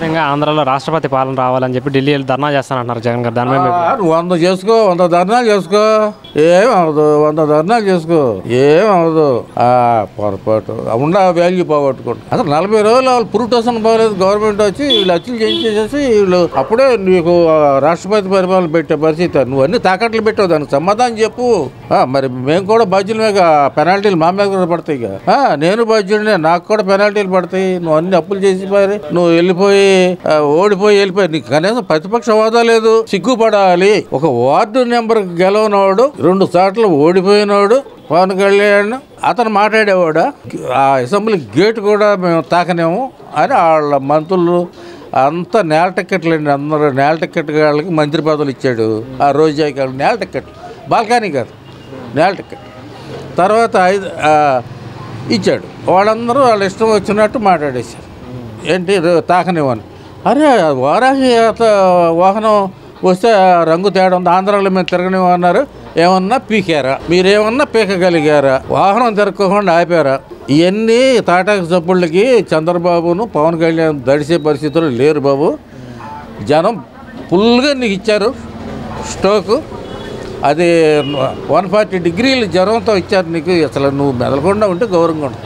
ఇంకా ఆంధ్రాలో రాష్ట్రపతి పాలన రావాలని చెప్పి ఢిల్లీ వెళ్ళి ధర్నా చేస్తానంటున్నారు జగన్ గారు. దాని మీద 100 చేసుకో, 100 ధర్నాలు చేసుకో, ఏమవదు. 100 ధర్నాలు చేసుకో, ఏమవదు. పొరపాటు ఉండ వాల్యూ పోగొట్టుకోండి. అసలు 40 రోజులు వాళ్ళు పురుటోసన్ పోలేదు. గవర్నమెంట్ వచ్చి వీళ్ళు అచ్చులు చేయించేసేసి వీళ్ళు అప్పుడే నీకు రాష్ట్రపతి పరిపాలన పెట్టే పరిస్థితి. నువ్వు అన్ని తాకట్లు పెట్టావు, దానికి సమాధానం చెప్పు. మరి మేము కూడా బాధ్యులమేగా, పెనాల్టీలు మా మీద కూడా పడతాయి. నేను బాధ్యుడినే, నాకు కూడా పెనాల్టీలు పడతాయి. నువ్వు అన్ని అప్పులు చేసి మరి నువ్వు వెళ్ళిపోయి ఓడిపోయి వెళ్ళిపోయి నీకు కనీసం ప్రతిపక్ష హోదా లేదు. సిగ్గుపడాలి. ఒక వార్డు నెంబర్ గెలవనోడు, 2 సార్లు ఓడిపోయినోడు పవన్ కళ్యాణ్ అతను మాట్లాడేవాడు. ఆ అసెంబ్లీ గేట్ కూడా మేము తాకనేము అని వాళ్ళ మంత్రులు అంతా నేల టిక్కెట్లు అండి. అందరూ నేల టిక్కెట్ వాళ్ళకి మంత్రి పదవులు ఇచ్చాడు. ఆ రోజాకి వాళ్ళకి నేల టిక్కెట్, బాల్కనీ కాదు, నేల టిక్కెట్. తర్వాత ఇచ్చాడు. వాళ్ళందరూ వాళ్ళ ఇష్టం వచ్చినట్టు మాట్లాడేశారు. ఏంటి తాకనివ్వని. అరే వారాహి వాహనం వస్తే రంగు తేడా ఉంది, ఆంధ్రాలో మేము తిరగనివ్వన్నారు. ఏమన్నా పీకారా? మీరేమన్నా పీకగలిగారా? వాహనం తిరగకుండా ఆపారా? ఇవన్నీ తాటాకు చప్పుళ్ళకి చంద్రబాబును పవన్ కళ్యాణ్ దడిసే పరిస్థితులు లేరు బాబు. జనం ఫుల్గా నీకు ఇచ్చారు స్టోకు. అది 140 డిగ్రీలు జ్వరంతో ఇచ్చారు నీకు. అసలు నువ్వు మెదలకుండా ఉంటే గౌరవంగా ఉంటుంది.